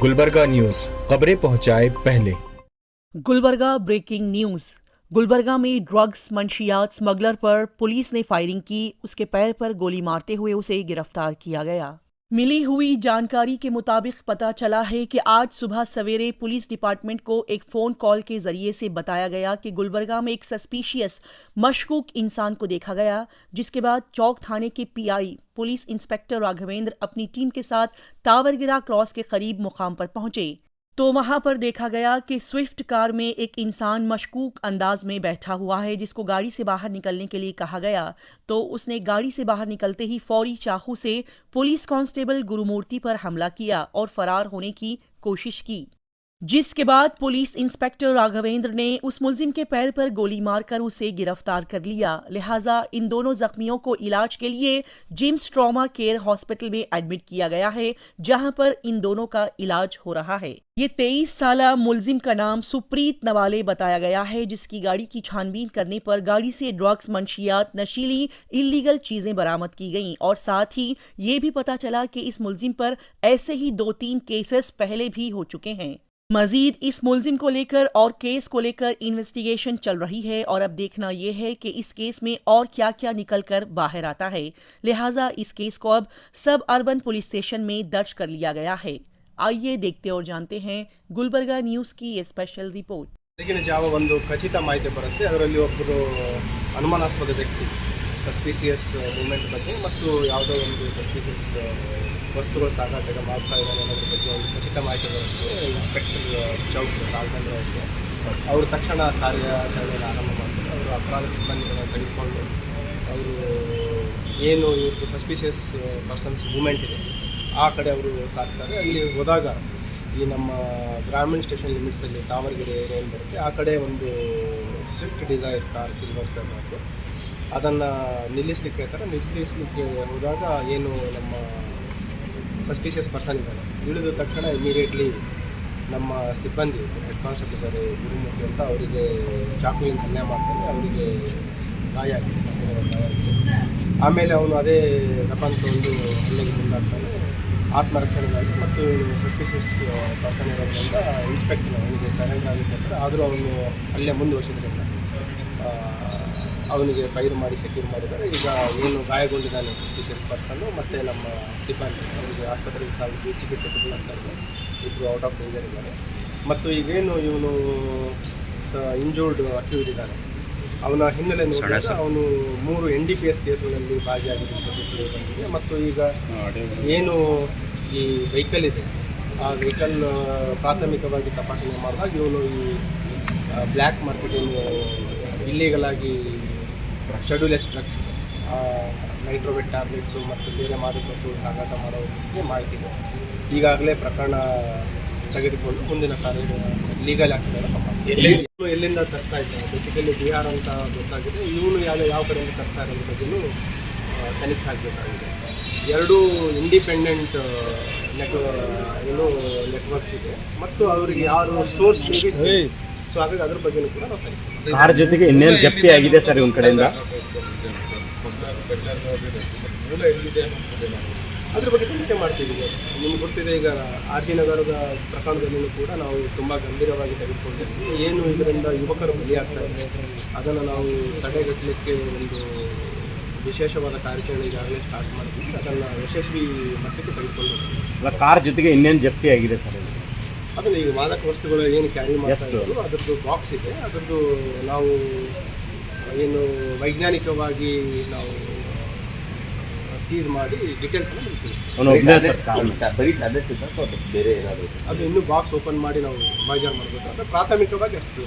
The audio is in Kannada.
गुलबर्गा न्यूज, खबरें पहुंचाए पहले। Gulbarga breaking news. गुलबर्गा में ड्रग्स मंशियात स्मगलर पर पुलिस ने फायरिंग की। उसके पैर पर गोली मारते हुए उसे गिरफ्तार किया गया। मिली हुई जानकारी के मुताबिक पता चला है कि आज सुबह सवेरे पुलिस डिपार्टमेंट को एक फोन कॉल के जरिए से बताया गया कि गुलबर्गा में एक सस्पिशियस मशकूक इंसान को देखा गया, जिसके बाद चौक थाने के पीआई पुलिस इंस्पेक्टर राघवेंद्र अपनी टीम के साथ टावरगिरा क्रॉस के करीब मुकाम पर पहुंचे तो वहां पर देखा गया कि स्विफ्ट कार में एक इंसान मशकूक अंदाज में बैठा हुआ है, जिसको गाड़ी से बाहर निकलने के लिए कहा गया तो उसने गाड़ी से बाहर निकलते ही फौरी चाकू से पुलिस कांस्टेबल गुरुमूर्ति पर हमला किया और फरार होने की कोशिश की, जिसके बाद पुलिस इंस्पेक्टर राघवेंद्र ने उस मुलजिम के पैर पर गोली मारकर उसे गिरफ्तार कर लिया। लिहाजा इन दोनों जख्मियों को इलाज के लिए जिम्स ट्रॉमा केयर हॉस्पिटल में एडमिट किया गया है, जहां पर इन दोनों का इलाज हो रहा है। ये 23 साला मुलजिम का नाम सुप्रीत नवाले बताया गया है, जिसकी गाड़ी की छानबीन करने पर गाड़ी से ड्रग्स, मंशियात, नशीली इल्लीगल चीजें बरामद की गईं और साथ ही ये भी पता चला कि इस मुलजिम पर ऐसे ही 2-3 केसेस पहले भी हो चुके हैं। मजीद इस मुलजिम को लेकर और केस को लेकर इन्वेस्टिगेशन चल रही है और अब देखना यह है कि इस केस में और क्या क्या निकल कर बाहर आता है। लिहाजा इस केस को अब सब अर्बन पुलिस स्टेशन में दर्ज कर लिया गया है। आइए देखते और जानते हैं गुलबर्गा न्यूज की ये स्पेशल रिपोर्ट। ಬೆಳಗಿನ ಜಾವ ಒಂದು ಖಚಿತ ಮಾಹಿತಿ ಬರುತ್ತೆ. ಅದರಲ್ಲಿ ಒಬ್ಬರು ಅನುಮಾನಾಸ್ಪದ ವ್ಯಕ್ತಿ ಸಸ್ಪಿಸಿಯಸ್ ಮೂವ್ಮೆಂಟ್ ಬಗ್ಗೆ ಮತ್ತು ಯಾವುದೋ ಒಂದು ಸಸ್ಪಿಸಿಯಸ್ ವಸ್ತುಗಳ ಸಾಗಾಟ ಮಾಡ್ತಾ ಇದ್ದಾರೆ ಅನ್ನೋದ್ರ ಬಗ್ಗೆ ಒಂದು ಖಚಿತ ಮಾಹಿತಿ ಬರುತ್ತೆ. ಇನ್ಸ್ಪೆಕ್ಟರ್ ಚೌಕ್ ರಾಘವೇಂದ್ರ ಅವರಿಗೆ ಅವರು ತಕ್ಷಣ ಕಾರ್ಯಾಚರಣೆಯನ್ನು ಆರಂಭ ಮಾಡ್ತಾರೆ. ಅವರು ಅಪರಾಧ ಸಿಬ್ಬಂದಿಗಳನ್ನು ತೆಗೆದುಕೊಂಡು ಅವರು ಏನು ಇವ್ರದ್ದು ಸಸ್ಪಿಷಿಯಸ್ ಪರ್ಸನ್ಸ್ ಮೂವ್ಮೆಂಟ್ ಇದೆ ಆ ಕಡೆ ಅವರು ಸಾಕ್ತಾರೆ. ಅಲ್ಲಿ ಹೋದಾಗ ಈ ನಮ್ಮ ಗ್ರಾಮೀಣ ಸ್ಟೇಷನ್ ಲಿಮಿಟ್ಸಲ್ಲಿ ತಾವರಗೆರೆ ಏನು ಬರುತ್ತೆ ಆ ಕಡೆ ಒಂದು ಸ್ವಿಫ್ಟ್ ಡಿಸೈರ್ ಕಾರ್ ಸಿಲ್ವರ್ ಕಲರ್ದು ಅದನ್ನು ನಿಲ್ಲಿಸಲಿಕ್ಕೆ ಹೋದಾಗ ಏನು ನಮ್ಮ ಸಸ್ಪಿಷಿಯಸ್ ಪರ್ಸನ್ ಇದ್ದಾರೆ ಇಳಿದ ತಕ್ಷಣ ಇಮಿಡಿಯೇಟ್ಲಿ ನಮ್ಮ ಸಿಬ್ಬಂದಿ ಹೆಡ್ ಕಾನ್ಸ್ಟೇಬಲ್ ಇದ್ದಾರೆ ಗುರುಮೂರ್ತಿ ಅಂತ ಅವರಿಗೆ ಚಾಕುವಿನ ಹಲ್ಲೆ ಮಾಡ್ತಾರೆ. ಅವರಿಗೆ ಗಾಯ ಆಗಿದೆ. ಆಮೇಲೆ ಅವನು ಅದೇ ವೆಪನ್ ಒಂದು ಹಲ್ಲೆಗೆ ಮುಂದಾಗ್ತಾನೆ ಆತ್ಮರಕ್ಷಣೆಗಾಗಿ ಮತ್ತು ಸಸ್ಪಿಷಿಯಸ್ ಪರ್ಸನ್ ಇರೋದ್ರಿಂದ ಇನ್ಸ್ಪೆಕ್ಟರ್ ಅವನಿಗೆ ಸರೆಂಡರ್ ಆಗಿರ್ತಾರೆ. ಆದರೂ ಅವನು ಅಲ್ಲೇ ಮುಂದುವರಿಸಿದ್ರಿಂದ ಅವನಿಗೆ ಫೈರ್ ಮಾಡಿ ಸೆಕ್ಯೂರ್ ಮಾಡಿದ್ದಾರೆ. ಈಗ ಏನು ಗಾಯಗೊಂಡಿದ್ದಾನೆ ಸಸ್ಪಿಷಿಯಸ್ ಪರ್ಸನ್ನು ಮತ್ತು ನಮ್ಮ ಸಿಬ್ಬಂದಿ ಅವರಿಗೆ ಆಸ್ಪತ್ರೆಗೆ ಸಾಗಿಸಿ ಚಿಕಿತ್ಸೆ ಕೊಡಲಾಗ್ತಾರೆ. ಇಬ್ಬರು ಔಟ್ ಆಫ್ ಡೇಂಜರ್ ಇದ್ದಾರೆ. ಮತ್ತು ಈಗೇನು ಇವನು ಇಂಜೂರ್ಡ್ ಅಕ್ಯೂಡ್ ಇದ್ದಾನೆ ಅವನ ಹಿನ್ನೆಲೆ ನೋಡಿದಾಗ ಅವನು 3 NDPS ಕೇಸ್ಗಳಲ್ಲಿ ಭಾಗಿಯಾಗಿದ್ದು ಬಂದಿದೆ. ಮತ್ತು ಈಗ ಏನು ಈ ವೆಹಿಕಲ್ ಇದೆ ಆ ವೆಹಿಕಲ್ ಪ್ರಾಥಮಿಕವಾಗಿ ತಪಾಸಣೆ ಮಾಡಿದಾಗ ಇವನು ಈ ಬ್ಲ್ಯಾಕ್ ಮಾರ್ಕೆಟಿಂಗ್ ಇಲ್ಲೀಗಲ್ ಆಗಿ ಶೆಡ್ಯೂಲೆಸ್ ಡ್ರಗ್ಸ್ ನೈಟ್ರೋವೆಟ್ ಟ್ಯಾಬ್ಲೆಟ್ಸು ಮತ್ತು ಬೇರೆ ಮಾದಕ ವಸ್ತುಗಳು ಸಾಗಾಟ ಮಾಡೋದಕ್ಕೆ ಮಾಹಿತಿ ಇದೆ. ಈಗಾಗಲೇ ಪ್ರಕರಣ ತೆಗೆದುಕೊಂಡು ಮುಂದಿನ ಕಾರ್ಯ ಲೀಗಲ್ ಆಗ್ತದೆ. ಎಲ್ಲಿಂದ ತರ್ತಾ ಇದ್ದಾರೆ ಬೇಸಿಕಲಿ ಬಿಹಾರ್ ಅಂತ ಗೊತ್ತಾಗಿದೆ. ಇವನು ಯಾವ ಕಡೆಯಿಂದ ತರ್ತಾ ಇರೋದ್ರ ಬಗ್ಗೆಯೂ ತನಿಖೆ ಆಗಬೇಕಾಗಿದೆ. 2 ಇಂಡಿಪೆಂಡೆಂಟ್ ನೆಟ್ವರ್ಕ್ಸ್ ಇದೆ ಮತ್ತು ಅವರಿಗೆ ಯಾರು ಸೋರ್ಸ್ ಬೇಕಿದೆ ಸೊ ಹಾಗಾಗಿ ಅದ್ರ ಬಗ್ಗೆಯೂ ಕೂಡ ನಾವು ತನಿಖೆ ಕಾರ್ ಜೊತೆಗೆ ಇನ್ನೇನು ಜಪ್ತಿ ಆಗಿದೆ ಸರ್ ನಿಮ್ಮ ಕಡೆಯಿಂದ ಅದ್ರ ಬಗ್ಗೆ ತನಿಖೆ ಮಾಡ್ತಿದ್ದೀವಿ. ನಿಮ್ಗೆ ಗೊತ್ತಿದೆ ಈಗ RG ನಗರದ ಪ್ರಕರಣದಲ್ಲೂ ಕೂಡ ನಾವು ತುಂಬ ಗಂಭೀರವಾಗಿ ತೆಗೆದುಕೊಂಡಿದ್ದೀವಿ. ಏನು ಇದರಿಂದ ಯುವಕರು ಬಲಿಯಾಗ್ತಾ ಇದೆ ಅದನ್ನು ನಾವು ತಡೆಗಟ್ಟಲಿಕ್ಕೆ ಒಂದು ವಿಶೇಷವಾದ ಕಾರ್ಯಾಚರಣೆ ಈಗಾಗಲೇ ಸ್ಟಾರ್ಟ್ ಮಾಡಿದ್ದೀವಿ. ಅದನ್ನು ಯಶಸ್ವಿ ಮಟ್ಟಕ್ಕೆ ತೆಗೆದುಕೊಂಡು ಕಾರ್ ಜೊತೆಗೆ ಇನ್ನೇನು ಜಪ್ತಿ ಆಗಿದೆ ಸರ್ ಅದನ್ನು ಈಗ ಮಾದಕ ವಸ್ತುಗಳು ಏನು ಕ್ಯಾರಿ ಮಾಡ್ತಾ ಇದ್ರು ಅದರದ್ದು ಬಾಕ್ಸ್ ಇದೆ. ಅದರದ್ದು ನಾವು ಏನು ವೈಜ್ಞಾನಿಕವಾಗಿ ನಾವು ಸೀಸ್ ಮಾಡಿ ಡೀಟೇಲ್ಸನ್ನು ಬೇರೆ ಏನಾದರೂ ಅದು ಇನ್ನೂ ಬಾಕ್ಸ್ ಓಪನ್ ಮಾಡಿ ನಾವು ಮೈಜರ್ ಮಾಡಬೇಕು ಅಂತ ಪ್ರಾಥಮಿಕವಾಗಿ ಅಷ್ಟು